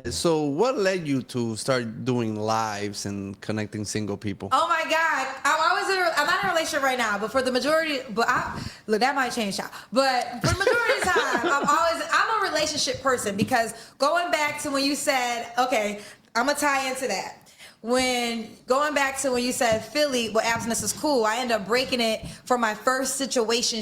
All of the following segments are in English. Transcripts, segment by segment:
So what led you to start doing lives and connecting single people? Oh my God. I'm not in a relationship right now, but for the majority, look, that might change y'all. But for the majority of the time, I'm a relationship person because going back to when you said, okay, I'm going to tie into that. Going back to when you said Philly, well, abstinence is cool. I ended up breaking it for my first situation,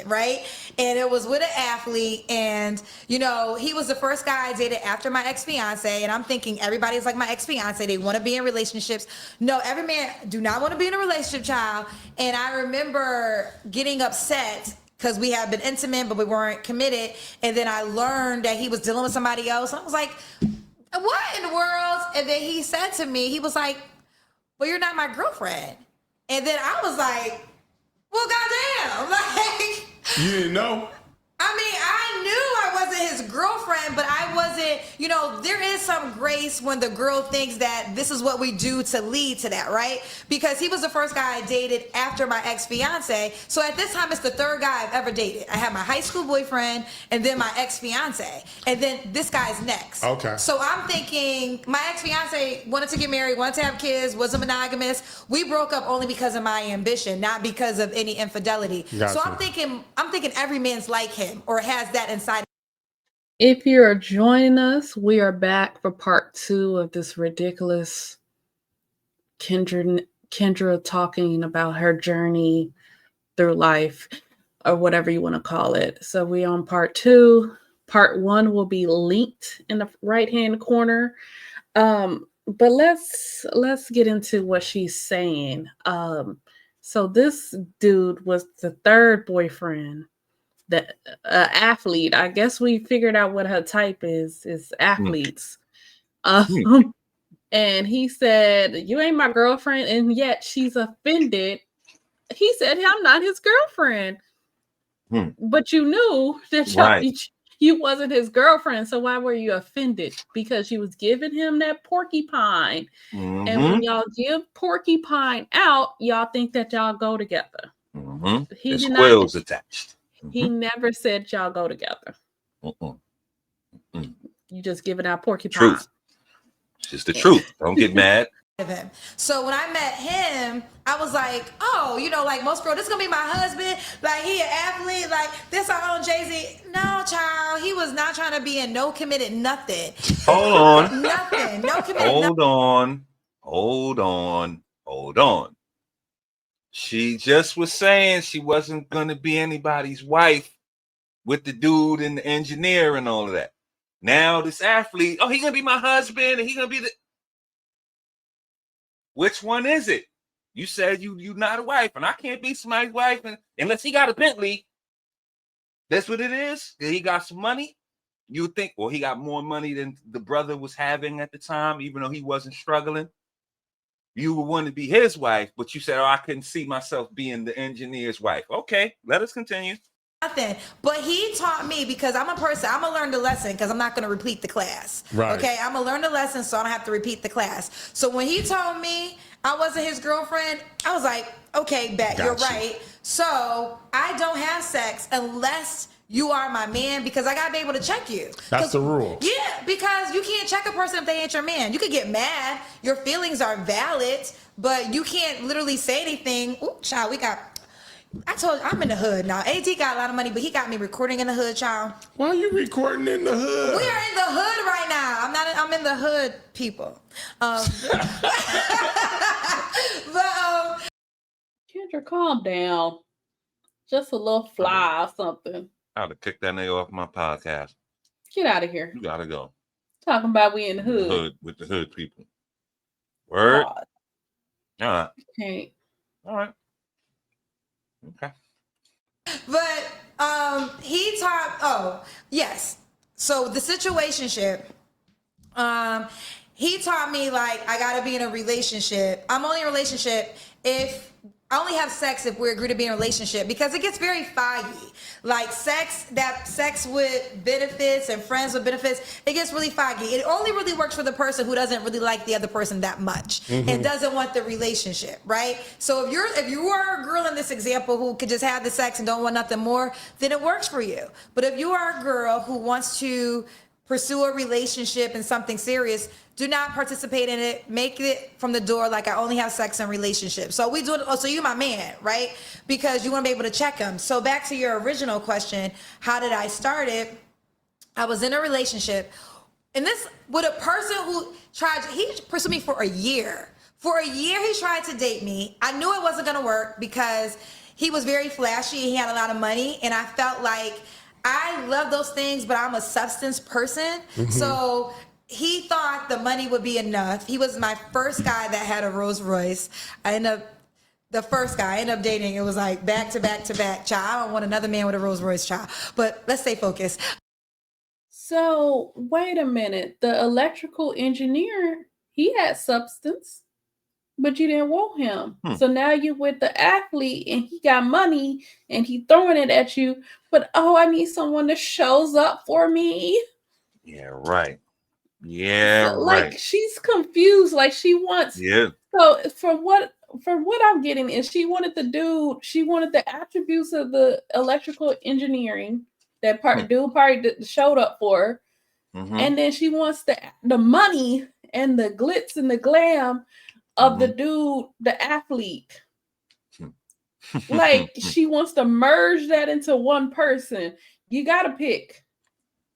right? And it was with an athlete, and he was the first guy I dated after my ex-fiance. And I'm thinking everybody's like my ex-fiance. They want to be in relationships. No, every man do not want to be in a relationship, child. And I remember getting upset because we had been intimate, but we weren't committed. And then I learned that he was dealing with somebody else. And I was like, what in the world? And then he said to me, he was like, well, you're not my girlfriend. And then I was like, well, goddamn. Like, you didn't know? I mean, I knew I wasn't his girlfriend, but I wasn't, there is some grace when the girl thinks that this is what we do to lead to that, right? Because he was the first guy I dated after my ex-fiance. So at this time, it's the third guy I've ever dated. I had my high school boyfriend and then my ex-fiance. And then this guy's next. Okay. So I'm thinking my ex-fiance wanted to get married, wanted to have kids, wasn't monogamous. We broke up only because of my ambition, not because of any infidelity. Gotcha. So I'm thinking every man's like him or has that inside. If you're joining us, we are back for part 2 of this ridiculous Kendra talking about her journey through life, or whatever you want to call it. So we're on part 2. Part 1 will be linked in the right-hand corner. But let's get into what she's saying. So this dude was the third boyfriend. The athlete. I guess we figured out what her type is athletes. And he said, you ain't my girlfriend, and yet she's offended. He said, I'm not his girlfriend. But you knew that you wasn't his girlfriend, so why were you offended? Because you was giving him that porcupine. And when y'all give porcupine out, y'all think that y'all go together. There's squills attached. He never said y'all go together. You just giving out porcupine. Truth. It's just the truth. Don't get mad. So when I met him, I was like, oh, like most girls, this is gonna be my husband. Like, he an athlete. Like, this our own Jay-Z. No, child. He was not trying to be in no committed nothing. Hold on. Nothing. No committed Hold on. She just was saying she wasn't going to be anybody's wife with the dude and the engineer and all of that. Now this athlete, he going to be my husband and he going to be the... Which one is it? You said you not a wife, and I can't be somebody's wife unless he got a Bentley. That's what it is. He got some money. You would think, well, he got more money than the brother was having at the time, even though he wasn't struggling. You would want to be his wife, but you said, I couldn't see myself being the engineer's wife. Okay, let us continue. Nothing. But he taught me, because I'm a person, I'm going to learn the lesson because I'm not going to repeat the class. Right. Okay, I'm going to learn the lesson so I don't have to repeat the class. So when he told me I wasn't his girlfriend, I was like, okay, bet, you're right. So I don't have sex unless you are my man, because I gotta be able to check you. That's the rule. Yeah, because you can't check a person if they ain't your man. You could get mad. Your feelings are valid, but you can't literally say anything. Ooh, child, I told you, I'm in the hood now. AT got a lot of money, but he got me recording in the hood, child. Why are you recording in the hood? We are in the hood right now. I'm in the hood, people. Kendra, calm down. Just a little fly or something. I would have kicked that nigga off my podcast. Get out of here. You gotta go. Talking about we in the hood. With the hood people. Word. God. All right. Okay. All right. Okay. But he taught. Yes. So the situationship. He taught me, like, I gotta be in a relationship. I'm only in a relationship if I only have sex if we agree to be in a relationship, because it gets very foggy. Like sex with benefits and friends with benefits, it gets really foggy. It only really works for the person who doesn't really like the other person that much and doesn't want the relationship, right? So if you are a girl in this example who could just have the sex and don't want nothing more, then it works for you. But if you are a girl who wants to pursue a relationship and something serious, do not participate in it. Make it from the door like I only have sex and relationships. So we do it. Oh, so you're my man, right? Because you want to be able to check him. So back to your original question, how did I start it? I was in a relationship, and this with a person who he pursued me for a year. For a year, he tried to date me. I knew it wasn't going to work because he was very flashy. He had a lot of money, and I felt like I love those things, but I'm a substance person. So he thought the money would be enough. He was my first guy that had a Rolls Royce. The first guy I ended up dating, it was like back to back to back. Child, I don't want another man with a Rolls Royce, child. But let's stay focused. So wait a minute. The electrical engineer, he had substance, but you didn't want him. So now you with the athlete and he got money and he throwing it at you. But I need someone that shows up for me. Yeah, right. Yeah, So, right. like she's confused. Like she wants. Yeah. So from what I'm getting is she wanted the attributes of the electrical engineering that dude probably showed up for. And then she wants the money and the glitz and the glam of the dude, the athlete. Like she wants to merge that into one person. You gotta pick.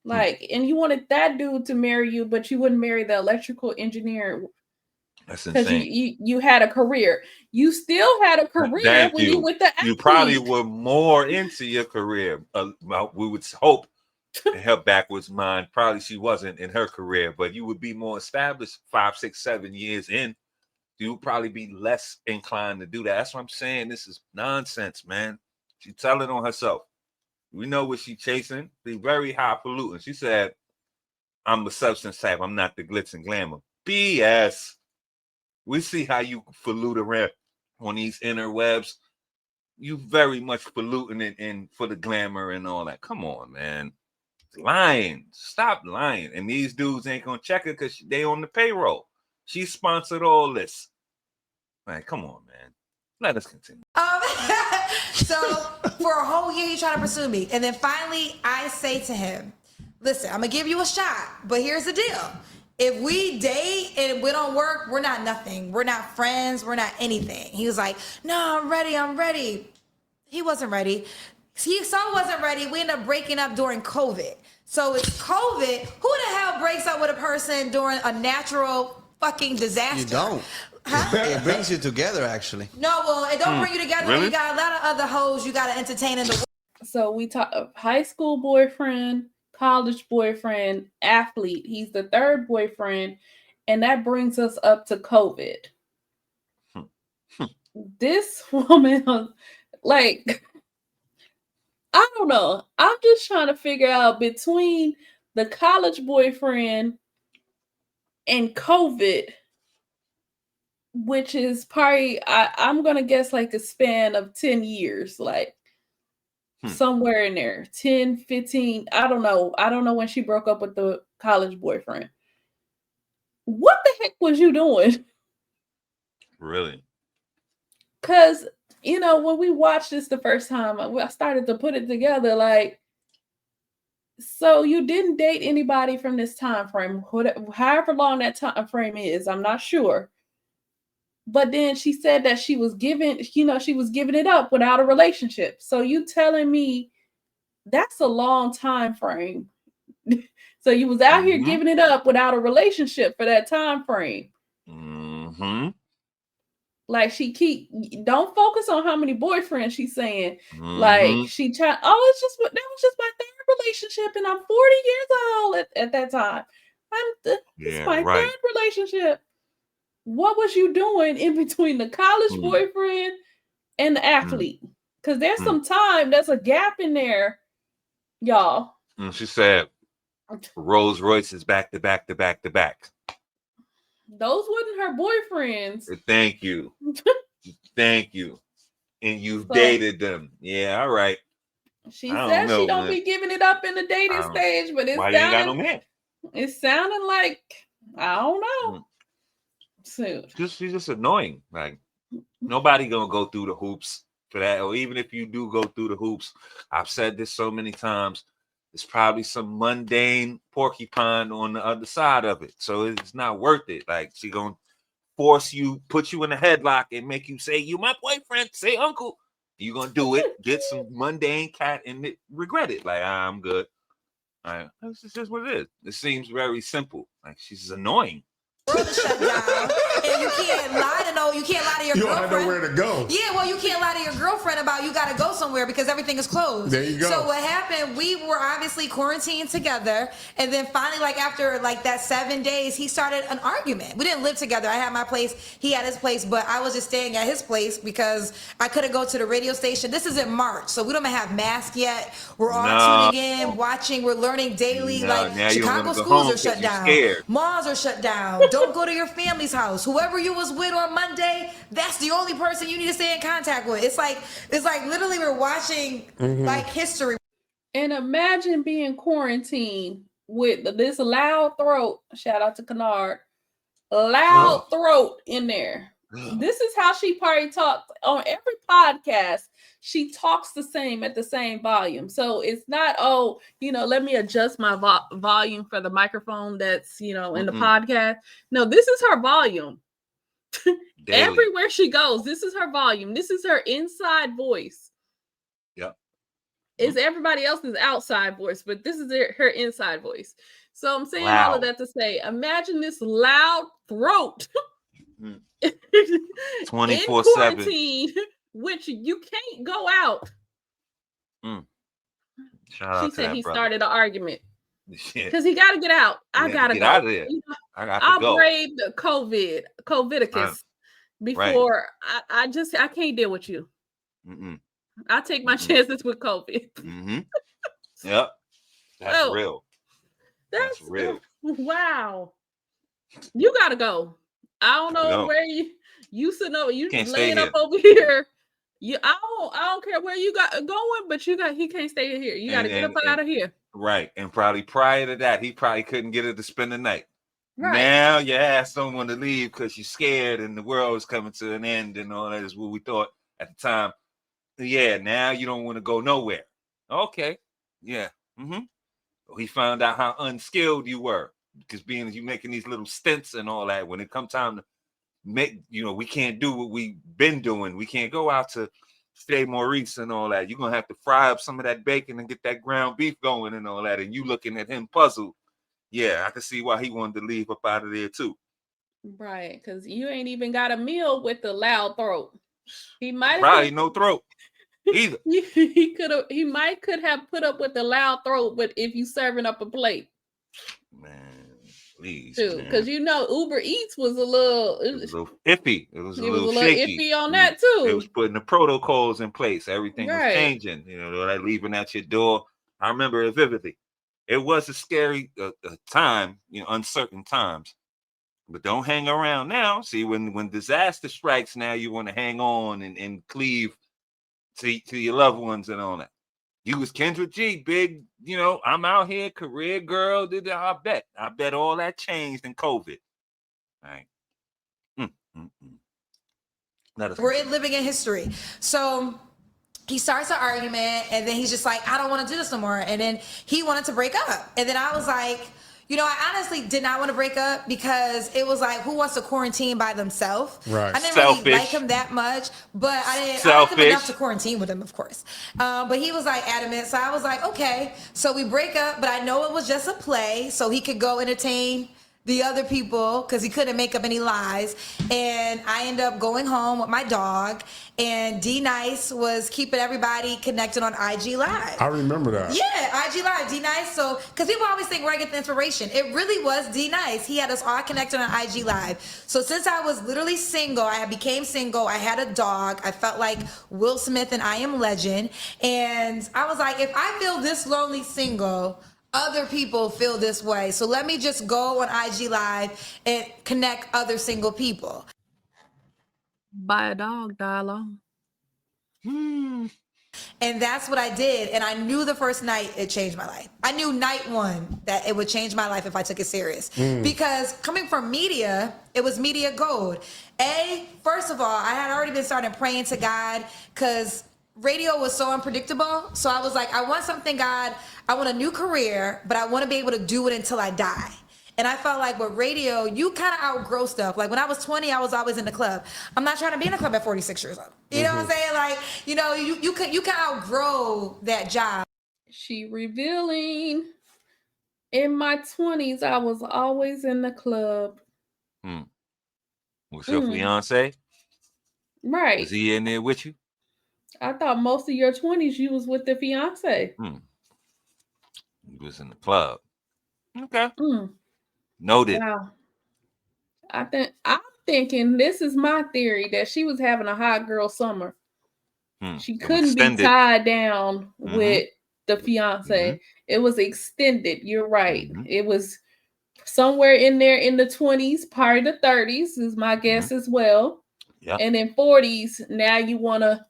Like, and you wanted that dude to marry you, but you wouldn't marry the electrical engineer. That's insane. Because you had a career. You still had a career when you with the athlete. You probably were more into your career. We would hope. Her backwards mind, probably she wasn't in her career, but you would be more established 5, 6, 7 years in. You would probably be less inclined to do that. That's what I'm saying. This is nonsense, man. She's telling on herself. We know what she's chasing. Be very highfalutin. She said, I'm the substance type. I'm not the glitz and glamour. BS. We see how you pollute around on these interwebs. You very much polluting it in for the glamour and all that. Come on, man. Lying. Stop lying. And these dudes ain't gonna check her because they on the payroll. She sponsored all this. Man, come on, man. Let us continue. So for a whole year, he tried to pursue me. And then finally, I say to him, listen, I'm going to give you a shot, but here's the deal. If we date and we don't work, we're not nothing. We're not friends. We're not anything. He was like, no, I'm ready. He wasn't ready. He so wasn't ready. We ended up breaking up during COVID. So it's COVID. Who the hell breaks up with a person during a natural fucking disaster? You don't. Huh? It brings you together, actually. No, well, it don't bring you together. Really? You got a lot of other hoes you got to entertain in the world. So we talk high school boyfriend, college boyfriend, athlete. He's the third boyfriend. And that brings us up to COVID. This woman, like, I don't know. I'm just trying to figure out between the college boyfriend and COVID, which is probably, I'm going to guess like a span of 10 years, like somewhere in there, 10, 15. I don't know. I don't know when she broke up with the college boyfriend. What the heck was you doing? Really? Because, you know, when we watched this the first time, I started to put it together like, so you didn't date anybody from this time frame, however long that time frame is, I'm not sure. But then she said that she was giving it up without a relationship. So you telling me that's a long time frame. So you was out here giving it up without a relationship for that time frame. Like don't focus on how many boyfriends she's saying. Like she tried, that was just my third relationship and I'm 40 years old at that time. It's my third relationship. What was you doing in between the college boyfriend and the athlete? Because there's some time, there's a gap in there, y'all. She said Rolls Royce is back to back to back to back. Those wasn't her boyfriends. Thank you. Thank you. And you dated them. Yeah, all right. She said she don't be giving it up in the dating stage, but why you ain't got no man? It's sounding like, I don't know. She's just annoying. Like nobody gonna go through the hoops for that. Or even if you do go through the hoops, I've said this so many times. there's probably some mundane porcupine on the other side of it. So it's not worth it. Like, she gonna force you, put you in a headlock and make you say, you my boyfriend, say uncle. You gonna do it, get some mundane cat and regret it. Like, I'm good. All right, this is what it is. It seems very simple. Like, she's annoying. World is shut down, and you can't lie to your You don't girlfriend. have nowhere to go. Yeah, well, you can't lie to your girlfriend about you got to go somewhere because everything is closed. There you go. So what happened? We were obviously quarantined together, and then finally, like after like that 7 days, he started an argument. We didn't live together. I had my place, he had his place, but I was just staying at his place because I couldn't go to the radio station. This is in March, so we don't even have masks yet. We're all tuning in, watching. We're learning daily. Like Chicago schools are shut down, malls are shut down. Don't go to your family's house. Whoever you was with on Monday, that's the only person you need to stay in contact with. It's like literally we're watching like history. And imagine being quarantined with this loud throat. Shout out to Kennard. Loud throat in there. This is how she probably talks on every podcast. She talks the same at the same volume. So it's not, let me adjust my volume for the microphone that's, in the podcast. No, this is her volume. Everywhere she goes, this is her volume. This is her inside voice. Yep. It's everybody else's outside voice, but this is her inside voice. So I'm saying all of that to say, imagine this loud throat 24/7, which you can't go out. Shout out she to said that he brother. started an argument because he got to get out. I gotta get go. out of there. I'll brave the COVIDicus before I can't deal with you. I take my chances with COVID. Yep, that's real. That's real. Wow, you gotta go. I don't know where you sitting over. You laying up over here. I don't care where you got going, but he can't stay here. You got to get up out of here. Right, and probably prior to that, he probably couldn't get her to spend the night. Right. Now you ask someone to leave because you're scared and the world is coming to an end and all that is what we thought at the time. Yeah, now you don't want to go nowhere. Okay, yeah. He found out how unskilled you were because being you making these little stints and all that. When it come time to make, we can't do what we've been doing. We can't go out to Stay Maurice and all that. You're gonna have to fry up some of that bacon and get that ground beef going and all that. And you looking at him puzzled. Yeah, I can see why he wanted to leave up out of there too. Right, because you ain't even got a meal with the loud throat. He might probably no throat either. He might could have put up with the loud throat, but if you serving up a plate, man, please, because Uber Eats was a little iffy. It was a little shaky. iffy on that too. It was putting the protocols in place. Everything was changing. Like leaving at your door. I remember it vividly. It was a scary time, uncertain times. But don't hang around now. See, when disaster strikes, now you want to hang on and cleave to your loved ones and all that. You was Kendra G, big, I'm out here, career girl. I bet all that changed in COVID. All right. We're living in history. So he starts an argument and then he's just like, I don't want to do this no more. And then he wanted to break up. And then I was like, I honestly did not want to break up because it was like, who wants to quarantine by themselves? Right. I didn't really like him that much, but I liked him enough to quarantine with him, of course. But he was like adamant. So I was like, okay. So we break up, but I know it was just a play so he could go entertain the other people because he couldn't make up any lies. And I ended up going home with my dog, and D Nice was keeping everybody connected on IG Live. I remember that. Yeah, IG Live, D Nice. So, because people always think where I get the inspiration. It really was D Nice. He had us all connected on IG Live. So since I was literally single, I became single, I had a dog, I felt like Will Smith and I Am Legend. And I was like, if I feel this lonely single, other people feel this way. So let me just go on IG Live and connect other single people. Buy a dog, dialogue. And that's what I did. And I knew the first night it changed my life. I knew night one that it would change my life if I took it serious. Because coming from media, it was media gold. First of all, I had already been starting praying to God because radio was so unpredictable. So I was like, I want something, God. I want a new career, but I want to be able to do it until I die. And I felt like with radio, you kind of outgrow stuff. Like when I was 20, I was always in the club. I'm not trying to be in a club at 46 years old. You know what I'm saying? Like, you know, you can outgrow that job. She revealing. In my 20s, I was always in the club. Was your fiance? Right. Is he in there with you? I thought most of your 20s you was with the fiance. He was in the club. Okay. Noted. Wow. I'm thinking this is my theory that she was having a hot girl summer. She couldn't be tied down with the fiance. It was extended. You're right. It was somewhere in there in the 20s, part of the 30s is my guess as well. Yeah. And in 40s, now you want to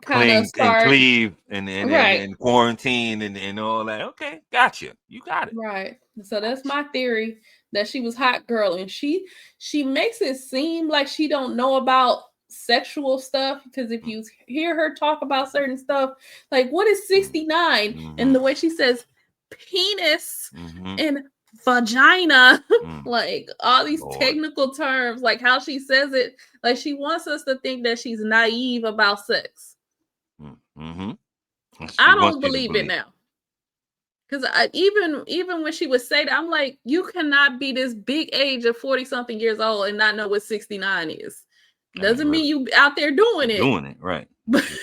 kind of start and cleave and quarantine and all that. Okay, gotcha. You got it. Right. So that's my theory that she was hot girl, and she makes it seem like she don't know about sexual stuff, because if you hear her talk about certain stuff, like what is 69, and the way she says penis and vagina, like all these technical terms, like how she says it, like she wants us to think that she's naive about sex. I don't believe it now. Because even when she would say that, I'm like, you cannot be this big age of 40-something years old and not know what 69 is. Doesn't mean you out there doing it. Doing it, right.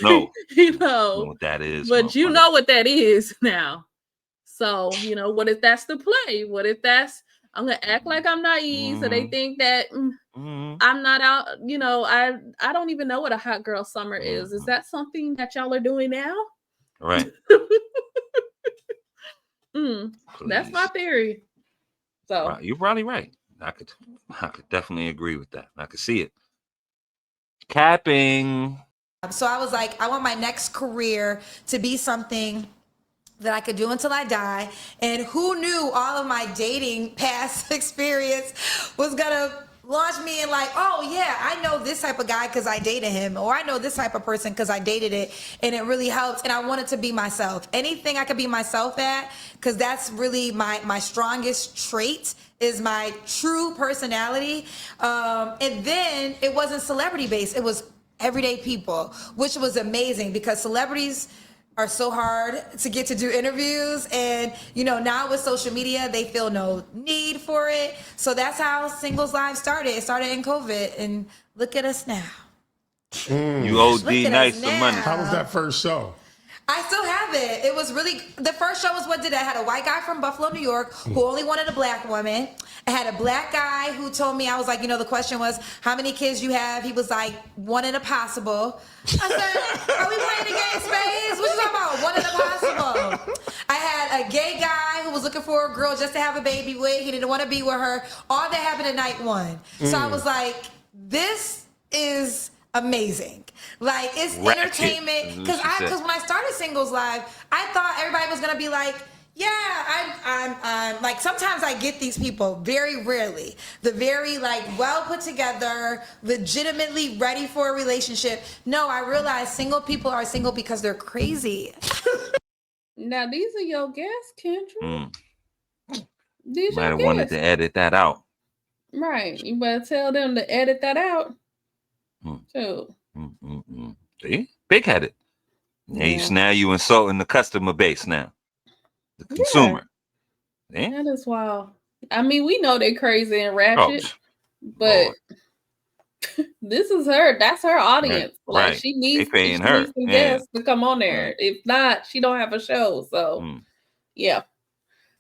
No. You know what that is. But you know what that is now. So, you know, what if that's the play? What if that's, I'm going to act like I'm naive so they think that I'm not out, you know, I don't even know what a hot girl summer is. Is that something that y'all are doing now? Right. That's my theory. So right. You're probably right. I could definitely agree with that. I could see it. Capping. So I was like, I want my next career to be something that I could do until I die. And who knew all of my dating past experience was gonna launch me in like, oh yeah, I know this type of guy because I dated him, or I know this type of person because I dated it, and it really helped. And I wanted to be myself. Anything I could be myself at, because that's really my strongest trait, is my true personality. And then it wasn't celebrity based, it was everyday people, which was amazing because celebrities are so hard to get to do interviews, and you know, now with social media they feel no need for it. So that's how Singles Live started. It started in COVID, and look at us now. You OD nice some money. How was that first show? I still have it. It was really, the first show was I had a white guy from Buffalo, New York, who only wanted a black woman. I had a black guy who told me, I was like, you know, the question was, how many kids you have? He was like, one in a possible. I said, are we playing the game spades? What you talking about? One in a possible. I had a gay guy who was looking for a girl just to have a baby with. He didn't want to be with her. All that happened at night one. So I was like, this is amazing. Like, it's entertainment. Because when I started Singles Live, I thought everybody was gonna be like, yeah, I'm like, sometimes I get these people, very rarely, the very like well put together, legitimately ready for a relationship. No, I realize single people are single because they're crazy. Now these are your guests, Kendra. These might have wanted to edit that out. Right. You better tell them to edit that out. Too. See? Big-headed. Now you insulting the customer base now. The consumer. Yeah. That is wild. I mean, we know they're crazy and ratchet, but this is her. That's her audience. Like, she needs some guests to come on there. If not, she don't have a show. So, yeah.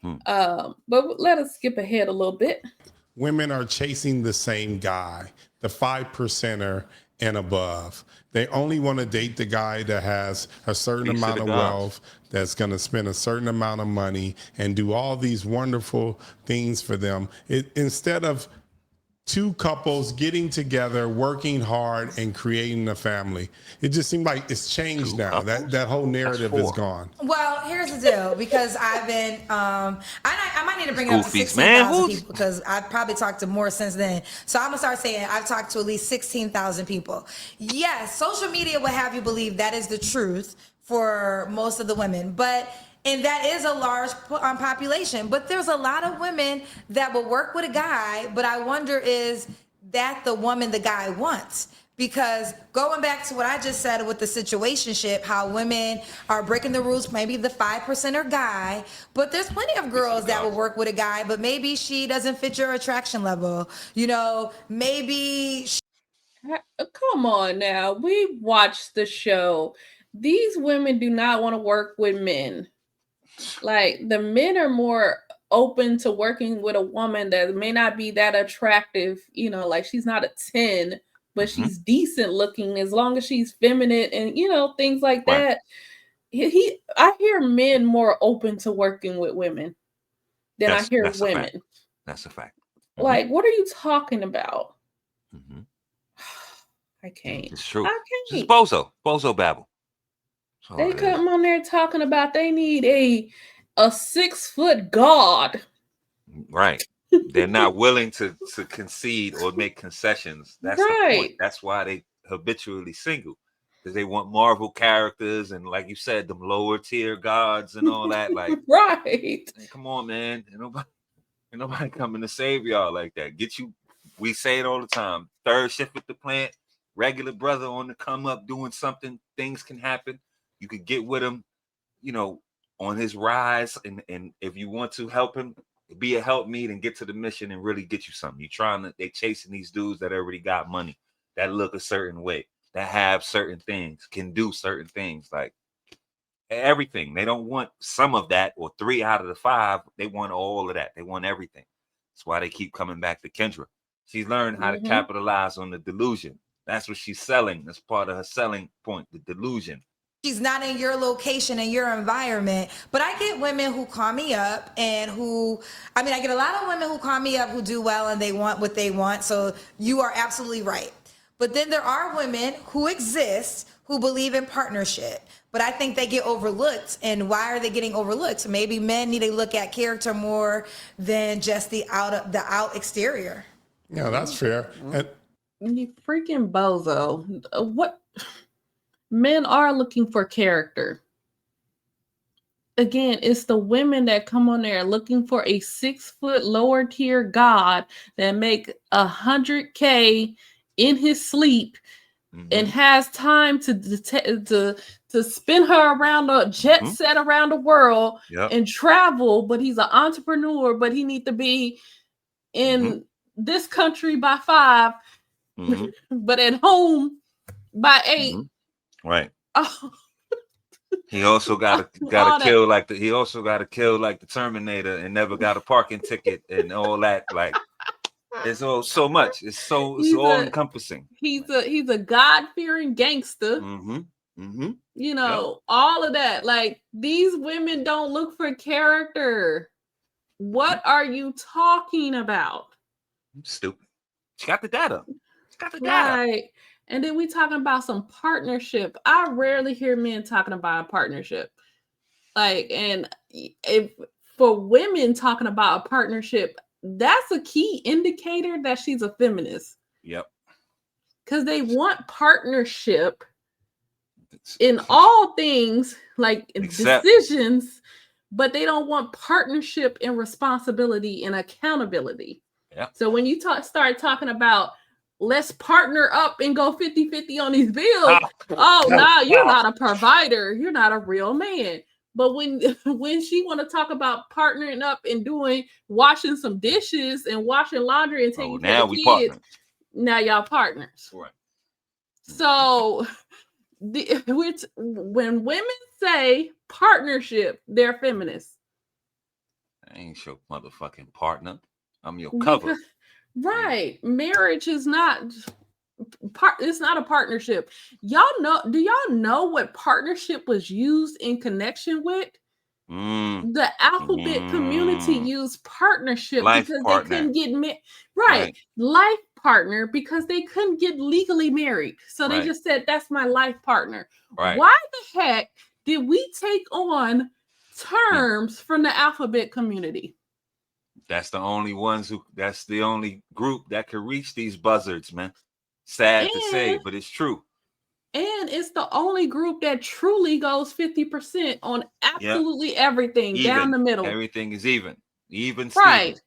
But let us skip ahead a little bit. Women are chasing the same guy, the 5%er and above. They only want to date the guy that has a certain amount of wealth, that's going to spend a certain amount of money and do all these wonderful things for them. Instead of two couples getting together, working hard, and creating a family. It just seemed like it's changed now. That whole narrative is gone. Well, here's the deal, because I've been, I might need to bring it up to School fees, 16,000 man. people, because I've probably talked to more since then. So I'm gonna start saying I've talked to at least 16,000 people. Yes, social media will have you believe that is the truth for most of the women, and that is a large population. But there's a lot of women that will work with a guy, but I wonder, is that the woman the guy wants? Because going back to what I just said with the situationship, how women are breaking the rules, maybe the 5%er guy, but there's plenty of girls that will work with a guy, but maybe she doesn't fit your attraction level. You know, maybe. Come on now. We watched the show. These women do not want to work with men. Like, the men are more open to working with a woman that may not be that attractive, you know, like she's not a 10, but she's decent looking, as long as she's feminine and, you know, things like that. I hear men more open to working with women than I hear women. That's a fact. Like, what are you talking about? I can't. It's true. I can't. It's bozo babble. They come on there talking about they need a 6-foot god. Right. They're not willing to concede or make concessions. That's the point. That's why they habitually single, because they want Marvel characters and, like you said, them lower tier gods and all that. Like, right. Come on, man. Ain't nobody coming to save y'all like that. We say it all the time. Third shift at the plant, regular brother on the come up doing something, things can happen. You could get with him, you know, on his rise, and if you want to help him, be a helpmeet and get to the mission and really get you something. They chasing these dudes that already got money, that look a certain way, that have certain things, can do certain things, like everything. They don't want some of that or 3 out of the 5. They want all of that. They want everything. That's why they keep coming back to Kendra. She's learned how to capitalize on the delusion. That's what she's selling. That's part of her selling point, the delusion. She's not in your location and your environment. But I get women who call me up and I get a lot of women who call me up who do well and they want what they want. So you are absolutely right. But then there are women who exist who believe in partnership. But I think they get overlooked. And why are they getting overlooked? Maybe men need to look at character more than just the out exterior. Yeah, that's fair. You freaking bozo. What? Men are looking for character. Again, it's the women that come on there looking for a 6-foot lower tier god that make $100K in his sleep and has time to spin her around a jet set around the world and travel. But he's an entrepreneur, but he needs to be in this country by 5, but at home by 8. Right. Oh. He also got to kill like the Terminator and never got a parking ticket and all that. Like, it's all so much. It's all encompassing. He's a God-fearing gangster. You know, all of that. Like, these women don't look for character. What are you talking about? Stupid. She got the data. Right. And then we talking about some partnership. I rarely hear men talking about a partnership. Like, and if for women talking about a partnership, that's a key indicator that she's a feminist. Yep. Because they want partnership in all things, like decisions, but they don't want partnership in responsibility and accountability. Yeah. So when you start talking about let's partner up and go 50-50 on these bills. You're not a provider. You're not a real man. But when she want to talk about partnering up and washing some dishes and washing laundry and taking care of the kids, now y'all partners. Right. So when women say partnership, they're feminists. I ain't your motherfucking partner. I'm your cover. Right. Marriage is not it's not a partnership. Do y'all know what partnership was used in connection with? The alphabet community used partnership Life because partner. they couldn't get married. Right. Life partner because they couldn't get legally married. So they just said, that's my life partner. Right. Why the heck did we take on terms from the alphabet community? That's the only that's the only group that can reach these buzzards, man. Sad to say, but it's true. And it's the only group that truly goes 50% on absolutely everything down the middle. Everything is even. Even right.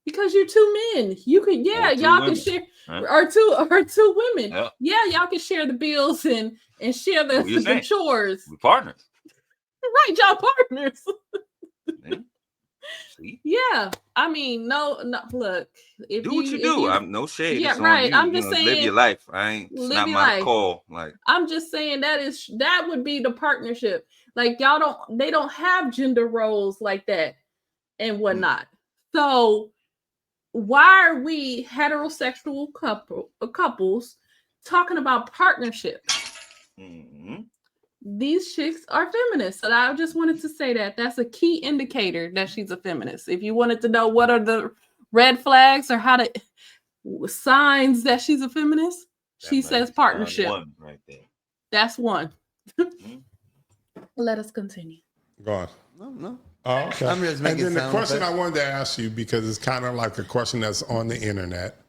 Because you're two men. You could, y'all can share or two women. Yep. Yeah, y'all can share the bills and share the chores. We're partners. Right, y'all partners. See? Yeah. I mean, no, look. Do what you do. I'm no shade. Yeah, right. I'm just saying, live your life. It's not my call. Like, I'm just saying that would be the partnership. Like, they don't have gender roles like that and whatnot. So why are we heterosexual couples talking about partnership? These chicks are feminists. So I just wanted to say that's a key indicator that she's a feminist. If you wanted to know what are the red flags or how to signs that she's a feminist, she says partnership. One right there. That's one. Let us continue. Go on. No. Oh, okay. I'm just making and then the question I wanted to ask you, because it's kind of like a question that's on the internet.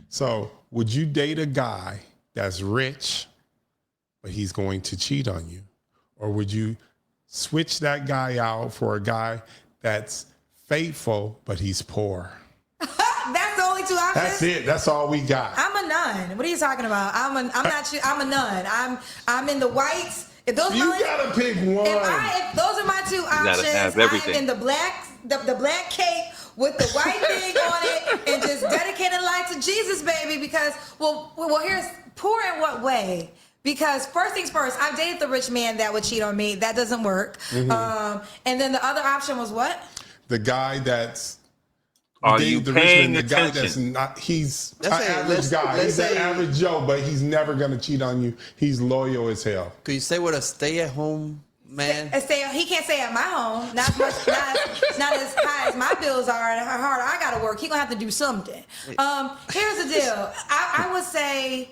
So, would you date a guy that's rich, but he's going to cheat on you? Or would you switch that guy out for a guy that's faithful, but he's poor? That's the only two options? That's it. That's all we got. I'm a nun. What are you talking about? I'm a nun. I'm in the whites. If those you gotta pick one. If those are my two options, I'm in the black cape with the white thing on it and just dedicating life to Jesus, baby. Because well, here's poor in what way? Because first things first, I've dated the rich man that would cheat on me. That doesn't work. And then the other option was what? The guy that's Are you paying attention? The guy that's not, he's an average guy. He's an average Joe, but he's never going to cheat on you. He's loyal as hell. Could you say what a stay-at-home man? He can't stay at my home. Not as high as my bills are and how hard I got to work. He going to have to do something. Here's the deal. I would say,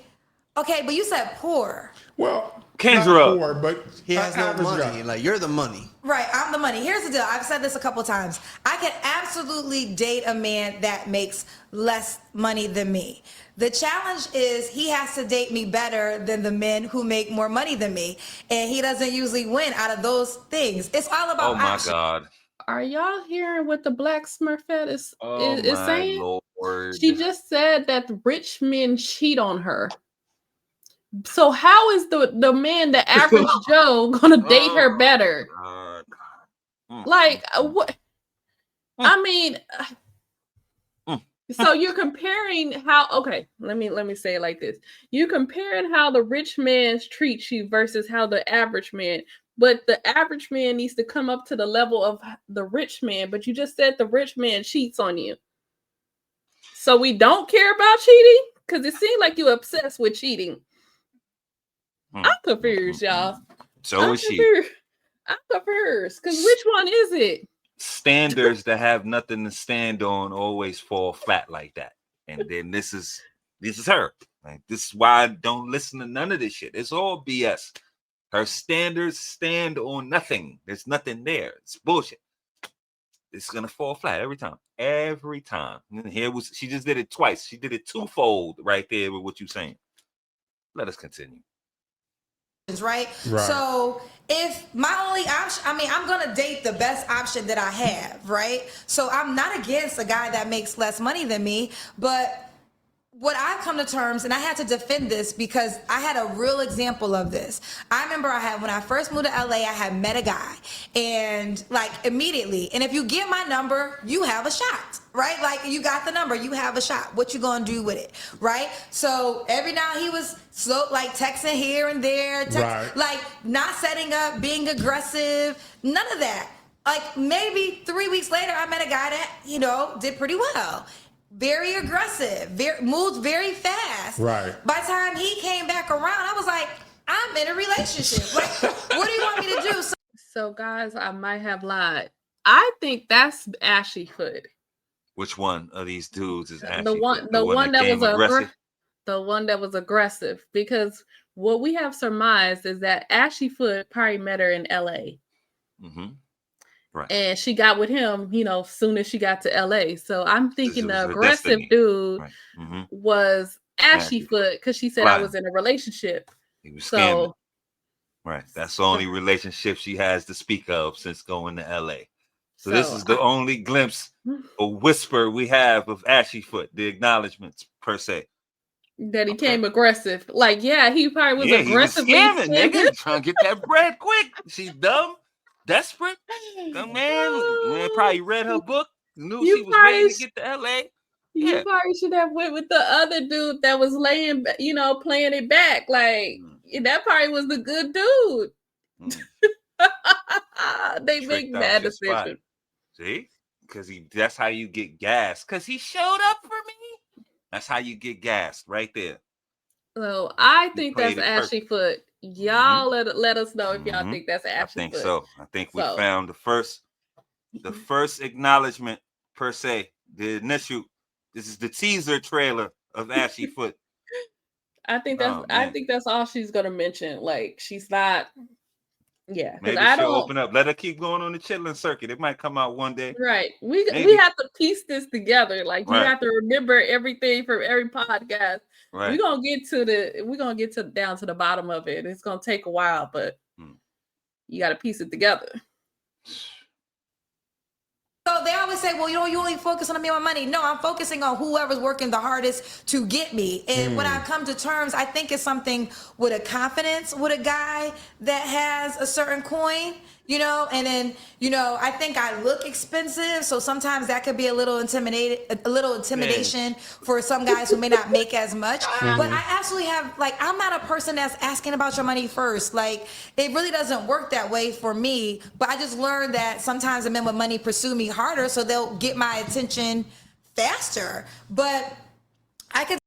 okay, but you said poor. Well, Kendra, not poor, but he has no money. Guy. Like, you're the money. Right, I'm the money. Here's the deal. I've said this a couple times. I can absolutely date a man that makes less money than me. The challenge is he has to date me better than the men who make more money than me. And he doesn't usually win out of those things. It's all about Oh, my God. Are y'all hearing what the Black Smurfette is saying? Lord. She just said that rich men cheat on her. So how is the man, the average Joe, gonna date her better? Like what? I mean, so you're comparing how? Okay, let me say it like this: you're comparing how the rich man treats you versus how the average man. But the average man needs to come up to the level of the rich man. But you just said the rich man cheats on you. So we don't care about cheating because it seems like you're obsessed with cheating. I'm confused, y'all. So is she. I'm confused. Because which one is it? Standards that have nothing to stand on always fall flat like that. And then this is her. Like, this is why I don't listen to none of this shit. It's all BS. Her standards stand on nothing. There's nothing there. It's bullshit. It's gonna fall flat every time. Every time. And she just did it twice. She did it twofold right there with what you're saying. Let us continue. Right? So if my only option, I'm going to date the best option that I have, right? So I'm not against a guy that makes less money than me, but what I've come to terms, and I had to defend this because I had a real example of this. I remember when I first moved to LA, I had met a guy and like immediately, and if you get my number, you have a shot, right? Like you got the number, you have a shot. What you gonna do with it, right? So every now he was like texting here and there, like not setting up, being aggressive, none of that. Like maybe 3 weeks later, I met a guy that, did pretty well. Very aggressive, moved very fast. Right. By the time he came back around, I was like, I'm in a relationship. Like, what do you want me to do? So, guys, I might have lied. I think that's Ashy Foot. Which one of these dudes is The Ashy one, Foot? the one that was aggressive. the one that was aggressive. Because what we have surmised is that Ashy Foot probably met her in L.A. Mm-hmm. Right. And she got with him, soon as she got to L.A. So I'm thinking the aggressive dude was Ashy Foot because she said I was in a relationship. He was scamming. Right. That's the only relationship she has to speak of since going to LA. So this is the only glimpse or whisper we have of Ashy Foot, the acknowledgments per se. That he came aggressive. Like, yeah, he probably was aggressively scamming, nigga. Trying to get that bread quick. She dumb, desperate. The man probably read her book, knew she was ready to get to LA. You probably should have went with the other dude that was playing it back. Like, that probably was the good dude. They make bad decisions. See? Because that's how you get gassed. Because he showed up for me. That's how you get gassed right there. So I think that's Ashy Foot. Y'all let us know if y'all think that's Ashy Foot. I think so. I think we found the first acknowledgement per se. The initial. This is the teaser trailer of Ashy Foot. I think that's all she's gonna mention. Like, she's not. Yeah, maybe she'll open up. Let her keep going on the chilling circuit. It might come out one day. Right. We have to piece this together. Like, you have to remember everything from every podcast. Right. We're gonna get down to the bottom of it. It's gonna take a while, but you got to piece it together. So they always say, well, you only focus on me on money. No, I'm focusing on whoever's working the hardest to get me. And when I come to terms, I think it's something with a confidence with a guy that has a certain coin, and then, I think I look expensive. So sometimes that could be a little intimidation for some guys who may not make as much. But I absolutely have, I'm not a person that's asking about your money first. Like, it really doesn't work that way for me. But I just learned that sometimes the men with money pursue me harder, so they'll get my attention faster. But I could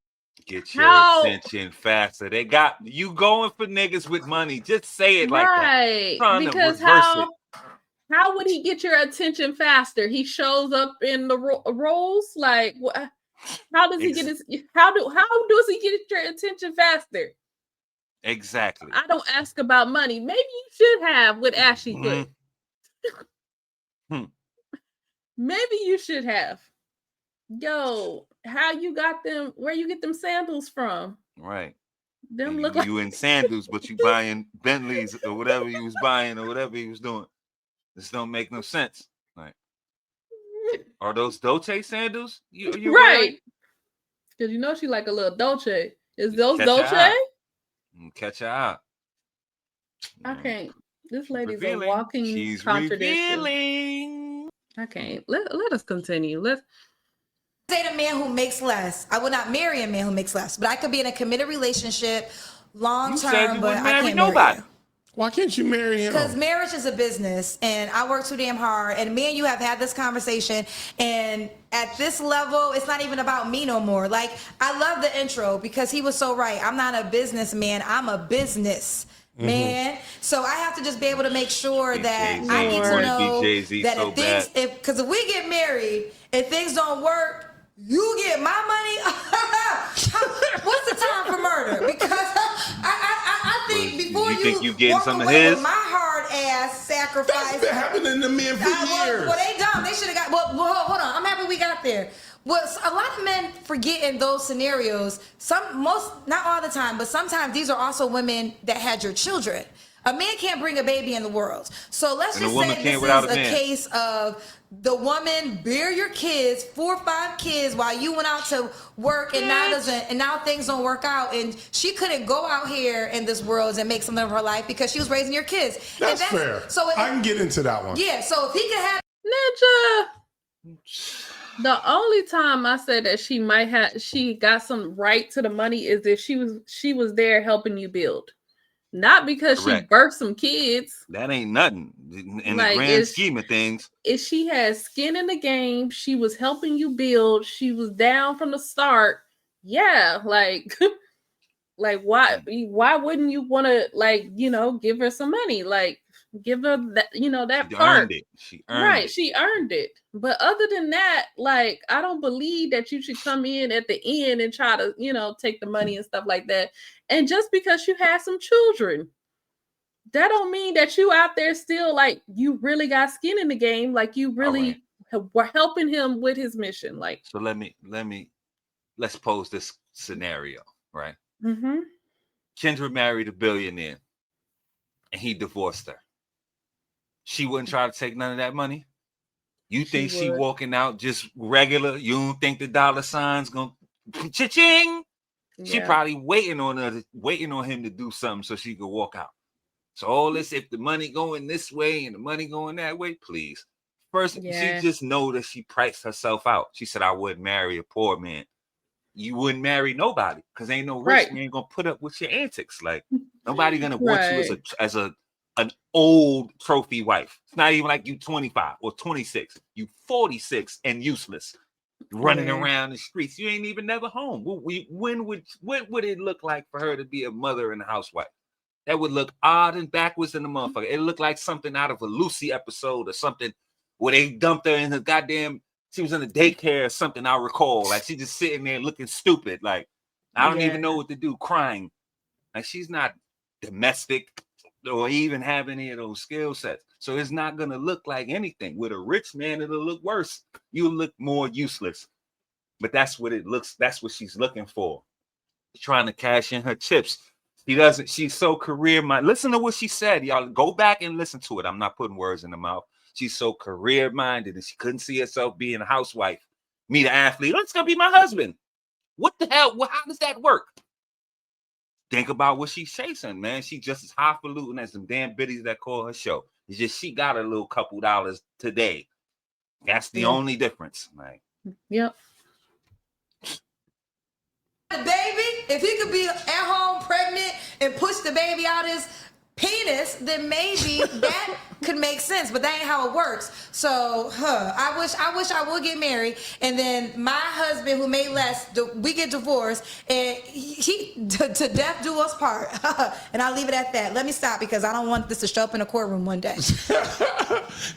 get your attention faster. They got you going for niggas with money. Just say it like that. Because how would he get your attention faster? He shows up in the roles. Like, how does he get how does he get your attention faster? Exactly. I don't ask about money. Maybe you should have with Ashy Foot. Maybe you should have. Yo, how you got them? Where you get them sandals from? Right. Them and look you in sandals, but you buying Bentleys or whatever you was buying or whatever he was doing. This don't make no sense. Right. Are those Dolce sandals? You right? Because she like a little Dolce. Is those Dolce? Catch her out. I can't. This lady's a walking contradiction. Revealing. I can't. Let us continue. Let's date a man who makes less. I would not marry a man who makes less, but I could be in a committed relationship long term, but I can't marry you. Why can't you marry him? Because marriage is a business, and I work too damn hard. And me and you have had this conversation, and at this level, it's not even about me no more. Like, I love the intro because he was so right. I'm not a businessman. I'm a business man. So I have to just be able to make sure that I need to know that because if we get married, if things don't work, you get my money. What's the time for murder? Because I think before you getting some of his, with my hard ass sacrifice. That's been happening to men for years. Well, they dumb. They should have got. Well, hold on. I'm happy we got there. Well, a lot of men forget in those scenarios. Not all the time, but sometimes these are also women that had your children. A man can't bring a baby in the world. So let's just say this is a case of the woman bear your kids, 4 or 5 kids, while you went out to work, and now things don't work out, and she couldn't go out here in this world and make something of her life because she was raising your kids. That's fair. So I can get into that one. Yeah. So if he could have Ninja. The only time I said that she got some right to the money is if she was there helping you build. Not because she birthed some kids. That ain't nothing in the grand scheme of things. If she had skin in the game, she was helping you build. She was down from the start. Yeah, like why wouldn't you want to give her some money? Like, Give her that, that She part. earned it. She earned it. She earned it. But other than that, like, I don't believe that you should come in at the end and try to, take the money and stuff like that. And just because you had some children, that don't mean that you out there still, like, you really got skin in the game. Like, you really were helping him with his mission. Like, so let's pose this scenario, right? mm-hmm. Kendra married a billionaire and he divorced her. She wouldn't try to take none of that money? You think she walking out just regular? You don't think the dollar signs gonna cha-ching? Yeah. She probably waiting on him to do something so she could walk out. So all this, if the money going this way and the money going that way, please. First, she just know that she priced herself out. She said, I wouldn't marry a poor man. You wouldn't marry nobody because ain't no rich man gonna put up with your antics. Like, nobody gonna want you as an old trophy wife. It's not even like you 25 or 26. You 46 and useless, running around the streets. You ain't even never home. When would it look like for her to be a mother and a housewife? That would look odd and backwards in the motherfucker. It looked like something out of a Lucy episode or something where they dumped her in the goddamn. She was in a daycare or something. I recall, like, she just sitting there looking stupid. Like, I don't even know what to do, crying. Like, she's not domestic or even have any of those skill sets. So it's not gonna look like anything. With a rich man, it'll look worse. You'll look more useless. But that's what it looks. That's what she's looking for. Trying to cash in her chips. She's so career minded. Listen to what she said, y'all. Go back and listen to it. I'm not putting words in the mouth. She's so career minded and she couldn't see herself being a housewife. Me, the athlete. It's gonna be my husband. What the hell? How does that work? Think about what she's chasing, man. She just as highfalutin as them damn biddies that call her show. It's just she got a little couple dollars today. That's the only difference, man. Yep. The baby, if he could be at home pregnant and push the baby out his penis, then maybe that could make sense, but that ain't how it works. So, I wish I would get married, and then my husband, who made less, we get divorced, and he to death do us part. And I'll leave it at that. Let me stop because I don't want this to show up in a courtroom one day.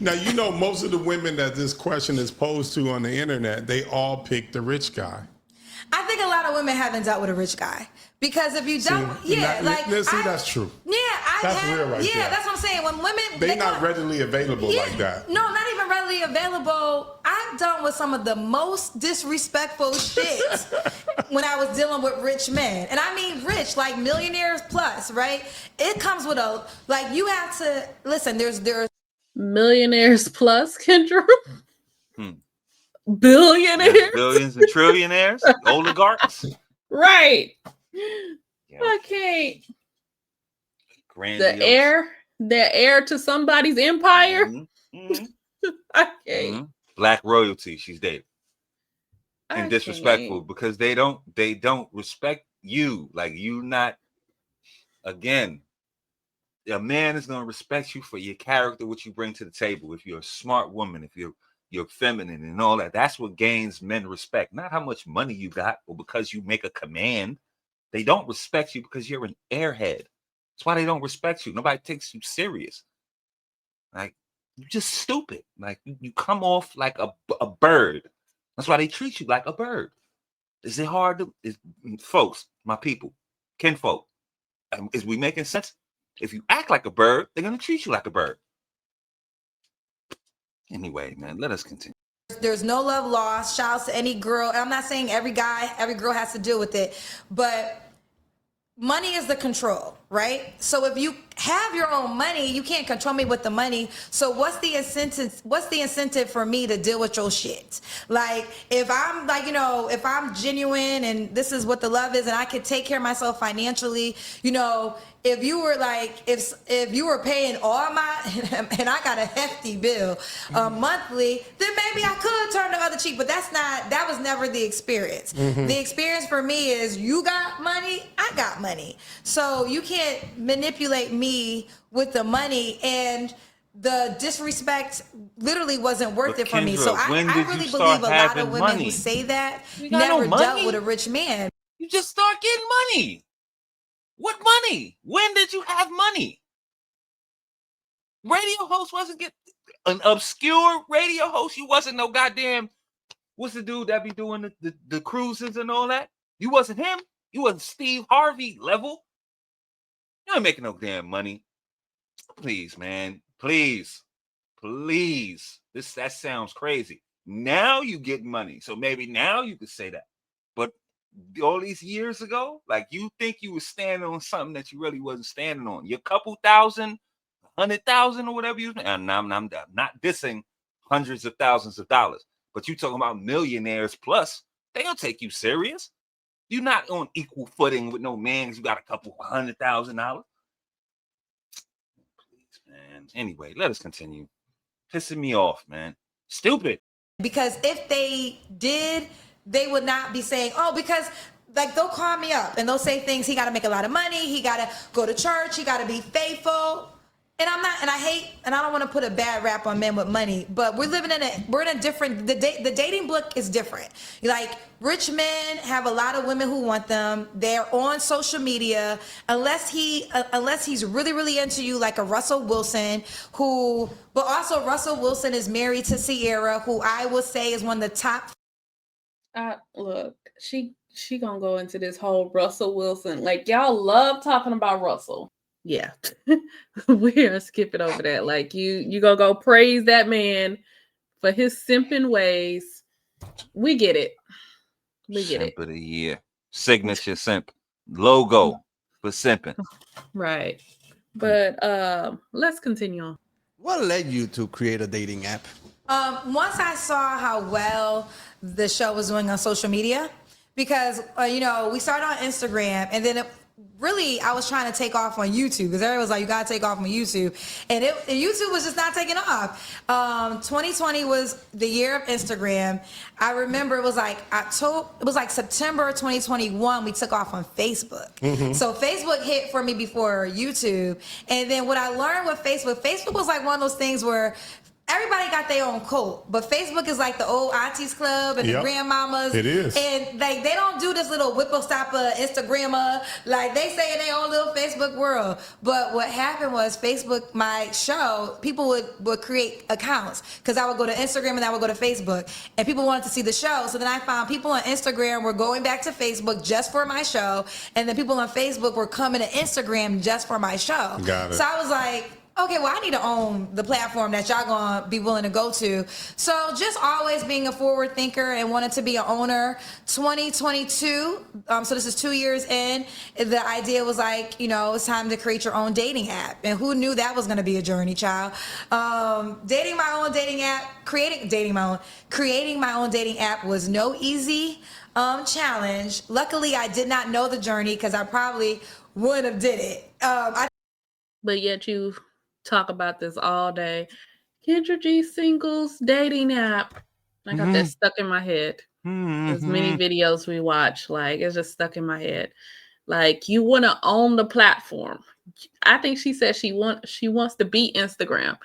Now, most of the women that this question is posed to on the internet, they all pick the rich guy. I think a lot of women haven't dealt with a rich guy. Because if you don't, that's true. Yeah, that's real right there. That's what I'm saying. When women, they're not readily available like that. No, not even readily available. I've done with some of the most disrespectful shit when I was dealing with rich men, and I mean rich, like millionaires plus, right? It comes with you have to listen. There's millionaires plus, Kendra. Billionaires, billions and trillionaires, oligarchs. Right. I can't. Grandiose. The heir to somebody's empire. Mm-hmm. I can't. Mm-hmm. Black royalty she's dating. And disrespectful because they don't respect you. Like, you not, again, a man is gonna respect you for your character, what you bring to the table. If you're a smart woman, if you're feminine and all that, that's what gains men respect. Not how much money you got or because you make a command. They don't respect you because you're an airhead. That's why they don't respect you. Nobody takes you serious. Like, you're just stupid. Like, you come off like a bird. That's why they treat you like a bird. Is it hard to, folks, my people, kinfolk, is we making sense? If you act like a bird, they're going to treat you like a bird. Anyway, man, let us continue. There's no love lost. Shouts to any girl. I'm not saying every girl has to deal with it, but money is the control, right? So if you have your own money, you can't control me with the money. So what's the incentive for me to deal with your shit? Like, if I'm if I'm genuine and this is what the love is and I can take care of myself financially, if you were if you were paying all my, and I got a hefty bill monthly, then maybe I could turn the other cheek, but that was never the experience. Mm-hmm. The experience for me is you got money, I got money. So you can't manipulate me with the money, and the disrespect literally wasn't worth it for me. So I really believe a lot of women who say that never dealt with a rich man. You just start getting money. What money? When did you have money? Radio host wasn't get an obscure radio host. You wasn't no goddamn. What's the dude that be doing the cruises and all that? You wasn't him. You wasn't Steve Harvey level. You ain't making no damn money. Please, man. Please. That sounds crazy. Now you get money. So maybe now you could say that. But all these years ago, like you think you was standing on something that you really wasn't standing on. Your couple thousand, 100,000 or whatever you, and I'm not dissing hundreds of thousands of dollars, but you talking about millionaires plus, they'll take you serious. You're not on equal footing with no man because you got a couple $100,000. Please, man. Anyway, let us continue. Pissing me off, man. Stupid. Because if they did, they would not be saying, oh, because like they'll call me up and they'll say things, he got to make a lot of money, he got to go to church, he got to be faithful. And I'm not, and I hate, and I don't want to put a bad rap on men with money, but we're in a different, the dating book is different. Like rich men have a lot of women who want them. They're on social media, unless he's really, really into you, like a Russell Wilson, but also Russell Wilson is married to Sierra, who I will say is one of the top. Look, she gonna go into this whole Russell Wilson. Like y'all love talking about Russell. Yeah, we are skipping over that. Like you gonna go praise that man for his simping ways. We get it. Simp of the year, signature simp, logo for simping. Right, but let's continue on. What led you to create a dating app? Once I saw how well the show was doing on social media, because we started on Instagram, and then I was trying to take off on YouTube because everybody was like, you gotta take off on YouTube, and YouTube was just not taking off. 2020 was the year of Instagram. I remember it was like September 2021 we took off on Facebook. Mm-hmm. So Facebook hit for me before YouTube, and then what I learned with Facebook was like one of those things where everybody got their own cult, but Facebook is like the old aunties club and the grandmamas. It is. And like they don't do this little whipple-stopper Instagrammer. Like they say in their own little Facebook world. But what happened was Facebook, my show, people would create accounts because I would go to Instagram and I would go to Facebook, and people wanted to see the show. So then I found people on Instagram were going back to Facebook just for my show, and then people on Facebook were coming to Instagram just for my show. Got it. So I was like, okay, well, I need to own the platform that y'all gonna be willing to go to. So just always being a forward thinker and wanted to be an owner. 2022, so this is 2 years in, the idea was like, it's time to create your own dating app. And who knew that was gonna be a journey, child? Dating my own dating app, creating my own dating app was no easy challenge. Luckily, I did not know the journey because I probably wouldn't have did it. But yet you talk about this all day. Kendra G singles dating app. I got that stuck in my head. There's many videos we watch. Like it's just stuck in my head. Like you want to own the platform. I think she said she wants to beat Instagram.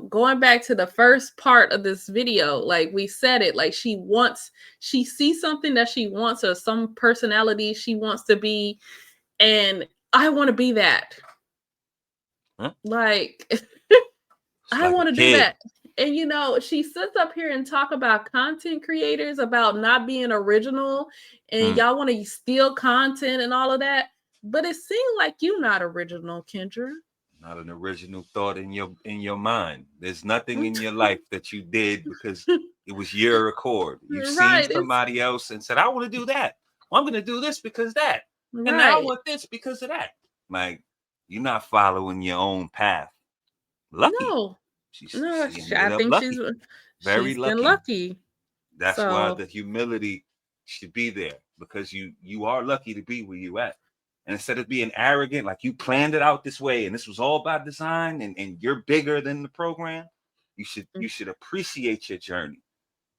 Going back to the first part of this video, like we said it, like she sees something that she wants or some personality she wants to be, and I want to be that. Like I want to do that. And she sits up here and talk about content creators, about not being original, and y'all want to steal content and all of that. But it seems like you're not original, Kendra. Not an original thought in your mind. There's nothing in your life that you did because it was your accord. You seen somebody else and said, I want to do that. Well, I'm going to do this because that. And now I want this because of that. Like, you're not following your own path. Lucky. No. I think lucky. she's very lucky. Been lucky. That's why the humility should be there, because you are lucky to be where you at. And instead of being arrogant, like you planned it out this way and this was all by design and you're bigger than the program, you should appreciate your journey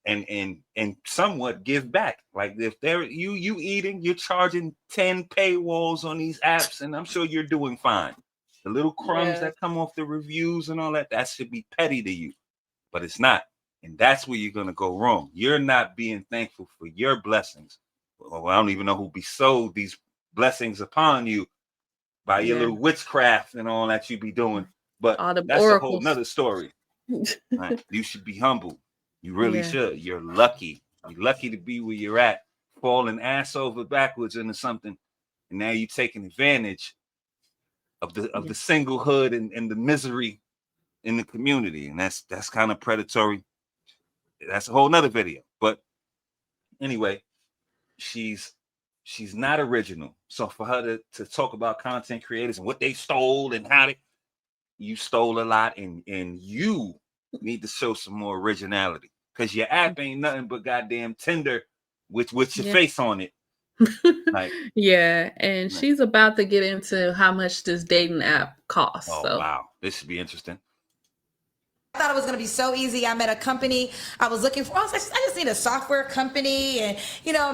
and somewhat give back. Like if you eating, you're charging 10 paywalls on these apps, and I'm sure you're doing fine. The little crumbs that come off the reviews and all that should be petty to you, but it's not. And that's where you're gonna go wrong. You're not being thankful for your blessings. Well, I don't even know who bestowed these blessings upon you by your little witchcraft and all that you be doing. But All the that's a whole oracles. nother story. Right? You should be humble. You really Yeah. should. You're lucky. You're lucky to be where you're at, falling ass over backwards into something, and now you're taking advantage of the singlehood and the misery in the community, and that's kind of predatory. That's a whole nother video. But anyway, she's not original. So for her to talk about content creators and what they stole and how you stole a lot, and you need to show some more originality, because your app ain't nothing but goddamn Tinder with your face on it. Like, yeah, and she's about to get into how much this dating app costs. oh wow, this should be interesting. I thought it was going to be so easy. I met a company I was looking for. I was like, I just need a software company and,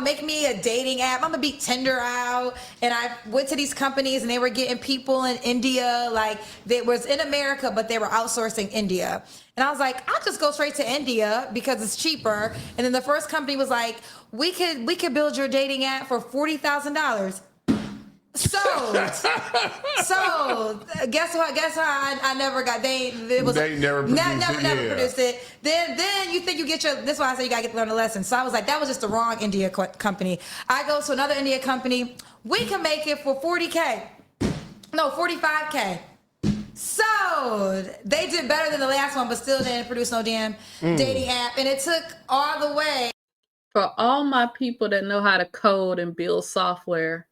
make me a dating app. I'm going to beat Tinder out. And I went to these companies and they were getting people in India. Like, they was in America, but they were outsourcing India. And I was like, I'll just go straight to India because it's cheaper. And then the first company was like, we could build your dating app for $40,000. So guess what? I never got. They never produced it. Then you think you get your. That's why I say you gotta learn a lesson. So I was like, that was just the wrong India company. I go to another India company. We can make it for 40K. No, 45K. So they did better than the last one, but still didn't produce no damn dating app. And it took all the way. For all my people that know how to code and build software,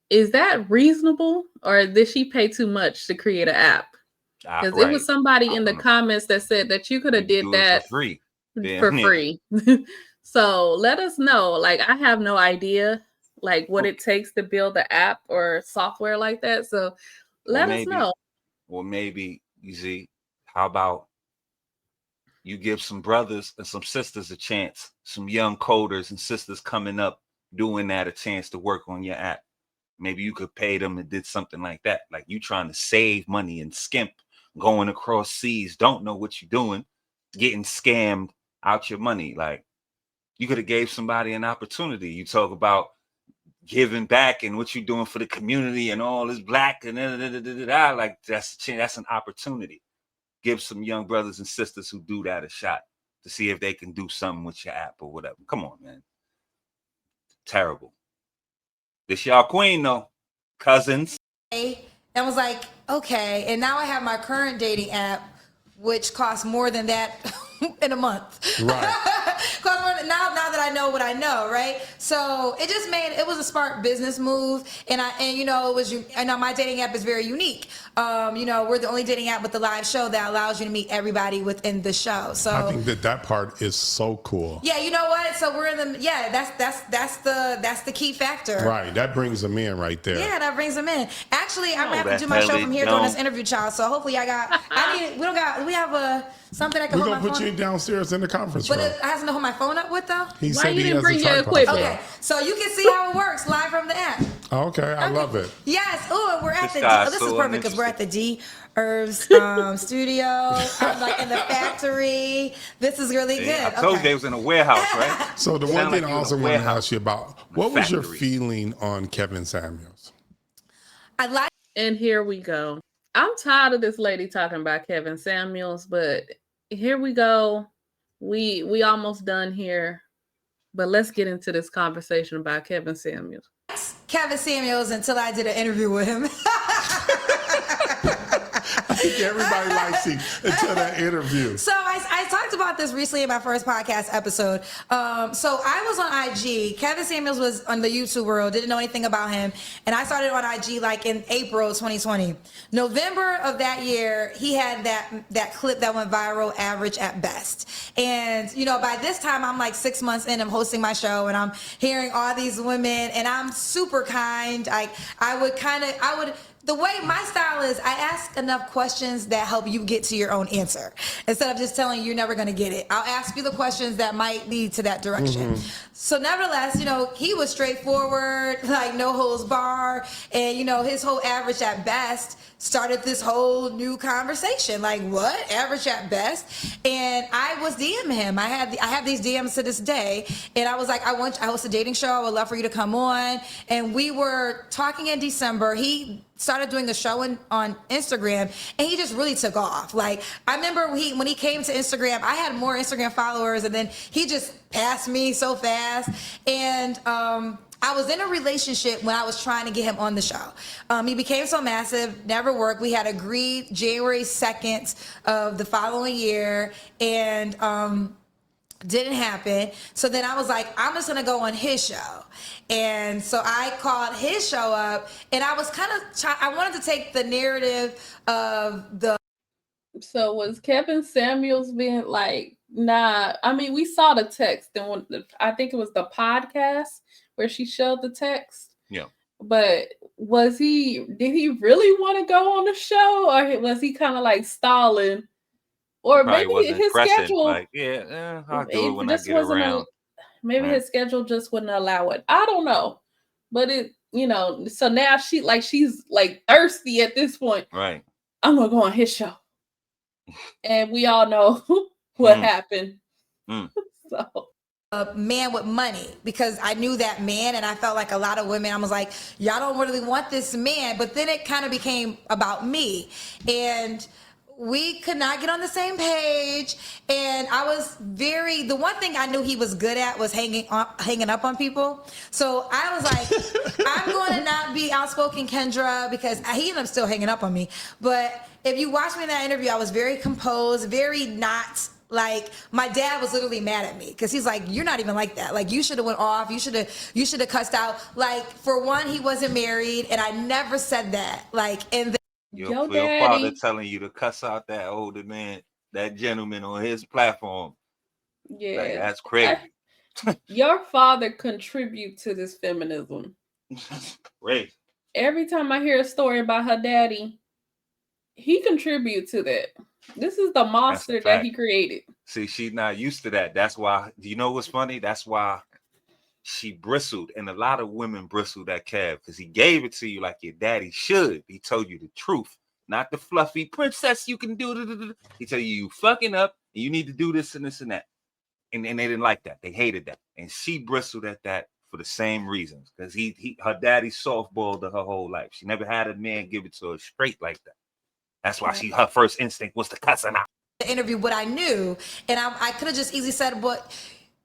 is that reasonable, or did she pay too much to create an app? Because it was somebody in the comments that said that you could have did that for free. free. So let us know. Like, I have no idea like what it takes to build an app or software like that. So let us know. Or maybe, you see, how about you give some brothers and some sisters a chance, some young coders and sisters coming up doing that a chance to work on your app. Maybe you could pay them and did something like that. Like, you trying to save money and skimp, going across seas, don't know what you're doing, getting scammed out your money. Like, you could have gave somebody an opportunity. You talk about giving back and what you're doing for the community and all this black and like, that's an opportunity. Give some young brothers and sisters who do that a shot to see if they can do something with your app or whatever. Come on, man. Terrible. This y'all queen though, cousins. And was like, okay. And now I have my current dating app, which costs more than that in a month. Right. now that I know what I know, right? So it was a smart business move, and my dating app is very unique. We're the only dating app with the live show that allows you to meet everybody within the show. So I think that part is so cool. Yeah, you know what? So we're in that's the key factor. Right, that brings them in right there. Yeah, that brings them in. Actually, I'm gonna have to do my show from here during this interview, child. So hopefully we have something I can hold my phone. We're gonna put you downstairs in the conference room. But I have to hold my phone up with though. Why you didn't bring your equipment? Okay, so you can see how it works live from the app. Okay, I love it. Yes. Oh, we're at this is perfect because we're at the D Herbs studio. I'm like in the factory. This is really good. I told you they was in a warehouse, right? So the one thing I also want to ask you about, what was your feeling on Kevin Samuels? And here we go. I'm tired of this lady talking about Kevin Samuels, but here we go. We almost done here, but let's get into this conversation about Kevin Samuels. Kevin Samuels until I did an interview with him. I think everybody likes him until that interview. So I talked about this recently in my first podcast episode. So I was on IG. Kevin Samuels was on the YouTube world, didn't know anything about him. And I started on IG like in April 2020. November of that year, he had that clip that went viral, Average at Best. And, by this time, I'm like 6 months in, I'm hosting my show, and I'm hearing all these women, and I'm super kind. The way my style is, I ask enough questions that help you get to your own answer. Instead of just telling you you're never going to get it. I'll ask you the questions that might lead to that direction. Mm-hmm. So nevertheless, he was straightforward, like no holds bar. And, his whole Average at Best started this whole new conversation. Like, what? Average at Best? And I was DMing him. I have these DMs to this day. And I was like, I host a dating show. I would love for you to come on. And we were talking in December. He started doing a show on Instagram, and he just really took off. Like, I remember when he came to Instagram, I had more Instagram followers, and then he just passed me so fast. And I was in a relationship when I was trying to get him on the show. He became so massive, never worked. We had agreed January 2nd of the following year, and didn't happen. So then I was like, I'm just gonna go on his show. And so I called his show up, and I was kind of I wanted to take the narrative of the. So was Kevin Samuels being like, nah? I mean, we saw the text, and I think it was the podcast where she showed the text. Yeah. But did he really want to go on the show, or was he kind of like stalling? Or maybe his schedule, like, I'll do it when I get around. Maybe his schedule just wouldn't allow it. I don't know, but so now she's like thirsty at this point. Right. I'm gonna go on his show, and we all know what happened. So. A man with money, because I knew that man, and I felt like a lot of women, I was like, y'all don't really want this man. But then it kind of became about me, and we could not get on the same page. And I was the one thing I knew he was good at was hanging up on people. So I was like, I'm going to not be outspoken Kendra, because he ended up still hanging up on me. But if you watch me in that interview, I was very composed, very not. Like, my dad was literally mad at me, because he's like, you're not even like that. Like, you should have went off. You should have cussed out. Like, for one, he wasn't married, and I never said that. Like, and your father telling you to cuss out that older man, that gentleman on his platform. Yeah, like, that's crazy. Your father contribute to this feminism. Great. Every time I hear a story about her daddy, he contribute to that. This is the monster that he created. See, she's not used to that. That's why. Do you know what's funny? That's why she bristled, and a lot of women bristled at Kev, because he gave it to you like your daddy should. He told you the truth, not the fluffy princess. You can do. He told you fucking up, and you need to do this and this and that. And they didn't like that. They hated that, and she bristled at that for the same reasons, because her daddy softballed her whole life. She never had a man give it to her straight like that. That's why her first instinct was to cuss him out. The interview, what I knew, and I could have just easily said, but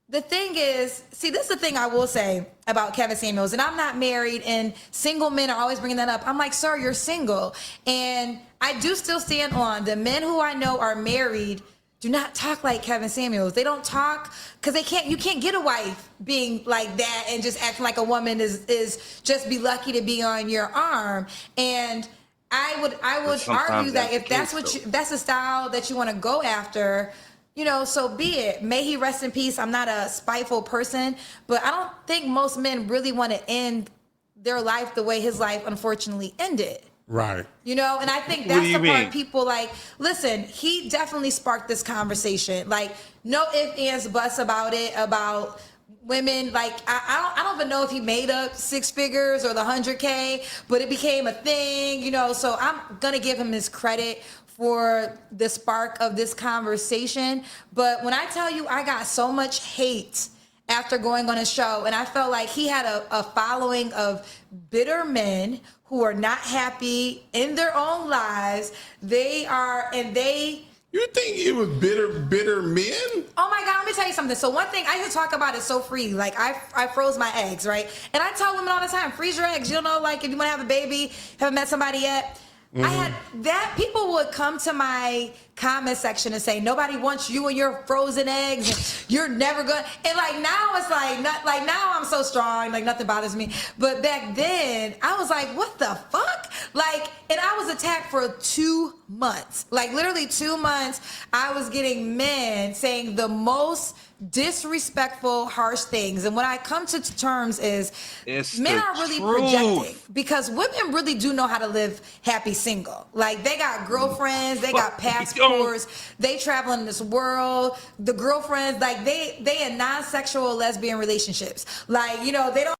the thing is, see, this is the thing I will say about Kevin Samuels, and I'm not married, and single men are always bringing that up. I'm like, sir, you're single. And I do still stand on the men who I know are married do not talk like Kevin Samuels. They don't talk because you can't get a wife being like that and just acting like a woman is just be lucky to be on your arm. And I would argue that if that's that's the style that you want to go after, so be it. May he rest in peace. I'm not a spiteful person, but I don't think most men really want to end their life the way his life unfortunately ended. Right. And I think that's the part people like, listen, he definitely sparked this conversation. Like, no ifs, ands, buts about it, about women. Like, I don't even know if he made up 6 figures or the 100K, but it became a thing, so I'm going to give him his credit for the spark of this conversation. But when I tell you, I got so much hate after going on a show, and I felt like he had a following of bitter men who are not happy in their own lives. You think it was bitter men? Oh my God, let me tell you something. So one thing, I used to talk about it so free. Like, I froze my eggs, right? And I tell women all the time, freeze your eggs. Like, if you want to have a baby, haven't met somebody yet. Mm-hmm. I had that. People would come to my comment section and say, nobody wants you and your frozen eggs, and you're never good. And like, now it's like, now I'm so strong, like nothing bothers me. But back then I was like, what the fuck? Like, and I was attacked for 2 months, like literally 2 months. I was getting men saying the most disrespectful, harsh things. And what I come to terms is men are really projecting, because women really do know how to live happy single. Like, they got girlfriends, they got passports, they traveling in this world. The girlfriends, like they in non-sexual lesbian relationships. Like, they don't.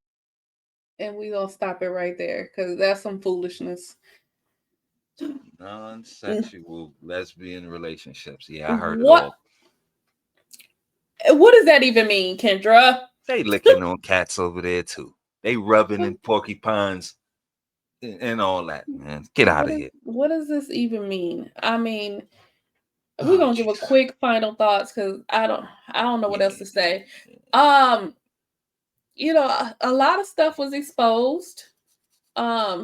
And we gonna stop it right there, because that's some foolishness. Non-sexual lesbian relationships. Yeah, I heard what? it all. What does that even mean, Kendra? They licking on cats over there too. They rubbing in porcupines. and all that, man. Get out of here. What does this even mean? I mean, Oh, we're gonna give a Jesus. quick final thoughts because I don't know what else to say. You know, a lot of stuff was exposed.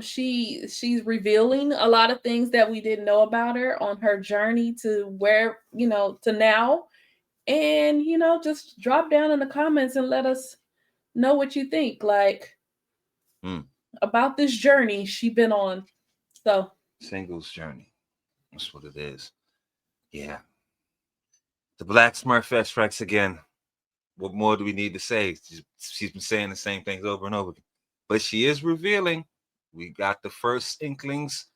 She's revealing a lot of things that we didn't know about her on her journey to where, you know, to now. And, you know, just drop down in the comments and let us know what you think, like about this journey she been on. So Singles journey. That's what it is. Yeah. The Black Smurfette strikes again. What more do we need to say? She's been saying the same things over and over again. But she is revealing. We got the first inklings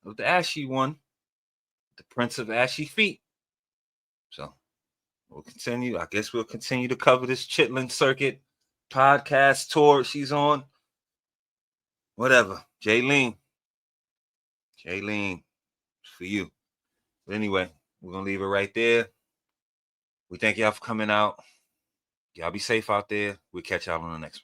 of the ashy one, the Prince of Ashy Feet. So we'll continue. I guess we'll continue to cover this Chitlin Circuit podcast tour she's on. Whatever. Jaylene, for you. But anyway, we're going to leave it right there. We thank y'all for coming out. Y'all be safe out there. We'll catch y'all on the next one.